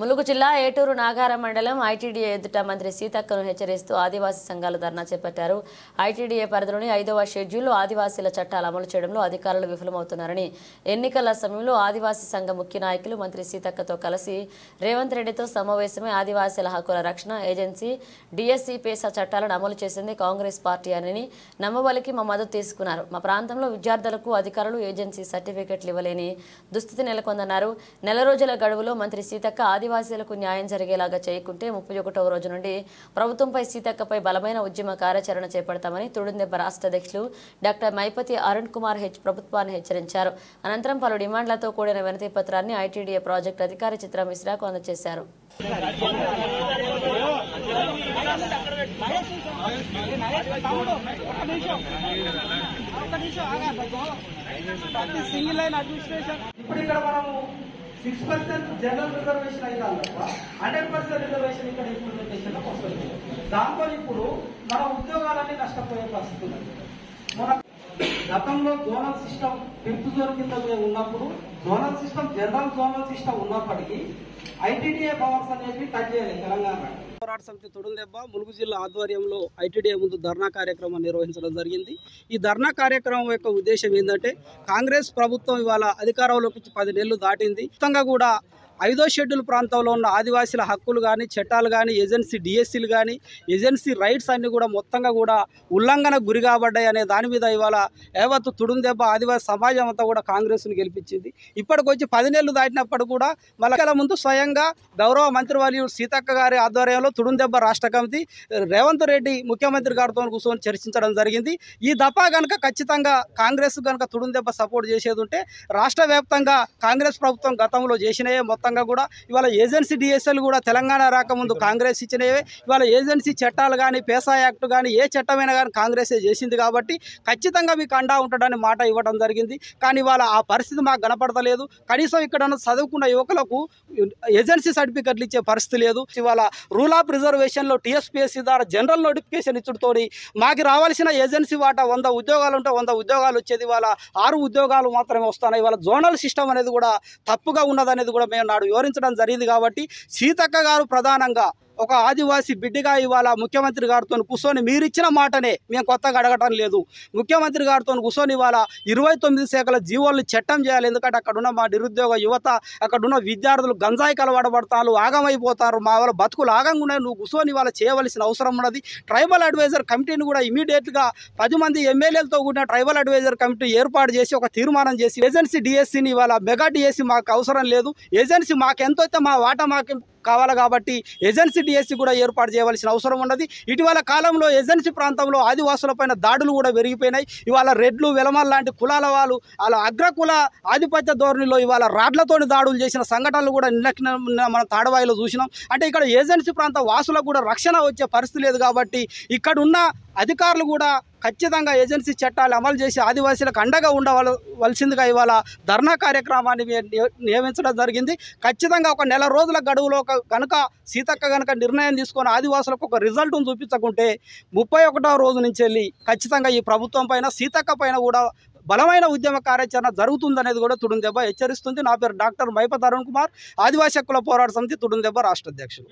ములుగు జిల్లా ఏటూరు నాగార మండలం ఐటీడీఏ ఎదుట మంత్రి సీతక్కను హెచ్చరిస్తూ ఆదివాసీ సంఘాలు ధర్నా చేపట్టారు. ఐటీడీఏ పరిధిలోని 5వ షెడ్యూల్లో ఆదివాసీల చట్టాలు అమలు చేయడంలో అధికారులు విఫలమవుతున్నారని ఎన్నికల సమయంలో ఆదివాసీ సంఘ ముఖ్య నాయకులు మంత్రి సీతక్కతో కలిసి రేవంత్ రెడ్డితో సమావేశమై ఆదివాసీల హక్కుల రక్షణ ఏజెన్సీ డిఎస్సి పేసా చట్టాలను అమలు చేసింది కాంగ్రెస్ పార్టీ అని నమ్మబలికి మా మద్దతు తీసుకున్నారు. మా ప్రాంతంలో విద్యార్థులకు అధికారులు ఏజెన్సీ సర్టిఫికెట్లు ఇవ్వలేని దుస్థితి నెలకొందన్నారు. నెల రోజుల గడువులో మంత్రి సీతక్క ఆదివాసీలకు న్యాయం జరిగేలాగా చేయకుంటే 31వ రోజు నుండి ప్రభుత్వంపై సీతక్కపై బలమైన ఉద్యమ కార్యాచరణ చేపడతామని తుడుందెబ్బ రాష్ట్ర అధ్యక్షులు డాక్టర్ మైపతి అరుణ్ కుమార్ ప్రభుత్వాన్ని హెచ్చరించారు. అనంతరం పలు డిమాండ్లతో కూడిన వినతి పత్రాన్ని ఐటీడీఏ ప్రాజెక్టు అధికారి చిత్ర మిశ్రాకు అందజేశారు. ఇప్పుడు ఇక్కడ మనము 6% జనరల్ రిజర్వేషన్ అయితే 100% రిజర్వేషన్ ఇక్కడ ఇంప్లిమెంటేషన్ వస్తుంది. దాంతో ఇప్పుడు మన ఉద్యోగాలన్నీ నష్టపోయే పరిస్థితి ఉంది. మన గతంలో జోనల్ సిస్టమ్ 5th జోన్ కింద ఉన్నప్పుడు zonal system general zonal system ఉన్నప్పటికీ ఐటీడీఏ పవర్స్ అనేవి టచ్ చేయాలి. తెలంగాణ పోరాట సమితి తుడుందెబ్బ ములుగు జిల్లా ఆధ్వర్యంలో ఐటీడీఏ ముందు ధర్నా కార్యక్రమం నిర్వహించడం జరిగింది. ఈ ధర్నా కార్యక్రమం యొక్క ఉద్దేశం ఏంటంటే కాంగ్రెస్ ప్రభుత్వం ఇవాళ అధికారంలోకి 10 నెలలు దాటింది. మొత్తంగా కూడా 5వ షెడ్యూల్ ప్రాంతంలో ఉన్న ఆదివాసీల హక్కులు కానీ చట్టాలు కానీ ఏజెన్సీ డిఎస్సీలు కానీ ఏజెన్సీ రైట్స్ అన్ని కూడా మొత్తంగా కూడా ఉల్లంఘనకు గురి కాబడ్డాయి అనే దాని మీద ఇవాళ యావత్తు తుడుందెబ్బ ఆదివాసీ సమాజం అంతా కూడా కాంగ్రెస్ను గెలిపించింది. ఇప్పటికొచ్చి 10 నెలలు దాటినప్పుడు కూడా మళ్ళీ ముందు స్వయంగా గౌరవ మంత్రివర్యులు సీతక్క గారి ఆధ్వర్యంలో తుడుందెబ్బ రాష్ట్ర కమిటీ రేవంత్ రెడ్డి ముఖ్యమంత్రి గారితో కూర్చొని చర్చించడం జరిగింది. ఈ దఫా కనుక ఖచ్చితంగా కాంగ్రెస్ కనుక తుడుందెబ్బ సపోర్ట్ చేసేది ఉంటే రాష్ట్ర వ్యాప్తంగా కాంగ్రెస్ ప్రభుత్వం గతంలో చేసినవే మొత్తం కూడా ఇవాళ ఏజెన్సీ డిఎస్ఎల్ కూడా తెలంగాణ రాకముందు కాంగ్రెస్ ఇచ్చినవే. ఇవాళ ఏజెన్సీ చట్టాలు కానీ పేసా యాక్ట్ కానీ ఏ చట్టమైనా కానీ కాంగ్రెసే చేసింది కాబట్టి ఖచ్చితంగా మీకు అండా ఉంటాడని మాట ఇవ్వడం జరిగింది. కానీ ఇవాళ ఆ పరిస్థితి మాకు కనపడతలేదు. కనీసం ఇక్కడ చదువుకున్న యువకులకు ఏజెన్సీ సర్టిఫికెట్లు ఇచ్చే పరిస్థితి లేదు. ఇవాళ రూల్ ఆఫ్ రిజర్వేషన్లో టీఎస్పీఎస్సీ ద్వారా జనరల్ నోటిఫికేషన్ ఇచ్చుడుతో మాకు రావాల్సిన ఏజెన్సీ వాటా 100 ఉద్యోగాలు ఉంటే 100 ఉద్యోగాలు వచ్చేది ఇవాళ 6 ఉద్యోగాలు మాత్రమే వస్తున్నాయి. ఇవాళ జోనల్ సిస్టమ్ అనేది కూడా తప్పుగా ఉన్నదనేది కూడా మేము వివరించడం జరిగింది. కాబట్టి సీతక్క గారు ప్రధానంగా ఒక ఆదివాసీ బిడ్డగా ఇవాళ ముఖ్యమంత్రి గారితో కూర్చొని మీరు ఇచ్చిన మాటనే మేము కొత్తగా అడగటం లేదు. ముఖ్యమంత్రి గారితో కూర్చొని ఇవాళ 29 శాఖల జీవోల్ని చట్టం చేయాలి. ఎందుకంటే అక్కడున్న మా నిరుద్యోగ యువత అక్కడున్న విద్యార్థులు గంజాయి కలవడబడతారు, ఆగమైపోతారు. మా వాళ్ళ బతుకులు ఆగంగా ఉన్నాయి. నువ్వు కూర్చొని ఇవాళ చేయవలసిన అవసరం ఉన్నది. ట్రైబల్ అడ్వైజర్ కమిటీని కూడా ఇమీడియట్గా 10 మంది ఎమ్మెల్యేలతో కూడిన ట్రైబల్ అడ్వైజర్ కమిటీ ఏర్పాటు చేసి ఒక తీర్మానం చేసి ఏజెన్సీ డిఎస్సీని ఇవాళ మెగా డిఎస్సీ మాకు అవసరం లేదు, ఏజెన్సీ మాకు ఎంతో అయితే మా వాటా మాకు కావాలి కాబట్టి ఏజెన్సీ డిఎస్సీ కూడా ఏర్పాటు చేయవలసిన అవసరం ఉన్నది. ఇటీవల కాలంలో ఏజెన్సీ ప్రాంతంలో ఆదివాసులపైన దాడులు కూడా పెరిగిపోయినాయి. ఇవాళ రెడ్లు వెలమల్ లాంటి కులాల వాళ్ళు వాళ్ళ అగ్రకుల ఆధిపత్య ధోరణిలో ఇవాళ రాడ్లతోని దాడులు చేసిన సంఘటనలు కూడా మన తాడవాయిలో చూసినాం. అంటే ఇక్కడ ఏజెన్సీ ప్రాంత వాసులకు కూడా రక్షణ వచ్చే పరిస్థితి లేదు. కాబట్టి ఇక్కడ ఉన్న అధికారులు కూడా ఖచ్చితంగా ఏజెన్సీ చట్టాలు అమలు చేసి ఆదివాసీలకు అండగా ఉండవలసిందిగా ఇవాళ ధర్నా కార్యక్రమాన్ని నియమించడం జరిగింది. ఖచ్చితంగా ఒక నెల రోజుల గడువులో కనుక సీతక్క కనుక నిర్ణయం తీసుకొని ఆదివాసులకు ఒక రిజల్ట్ను చూపించకుంటే 31వ రోజు నుంచి వెళ్ళి ఖచ్చితంగా ఈ ప్రభుత్వం పైన సీతక్క పైన కూడా బలమైన ఉద్యమ కార్యాచరణ జరుగుతుందనేది కూడా తుడుందెబ్బ హెచ్చరిస్తుంది. నా పేరు డాక్టర్ మైపతి అరుణ్ కుమార్, ఆదివాసీ హక్కుల పోరాట సమితి తుడుందెబ్బ రాష్ట్ర అధ్యక్షుడు.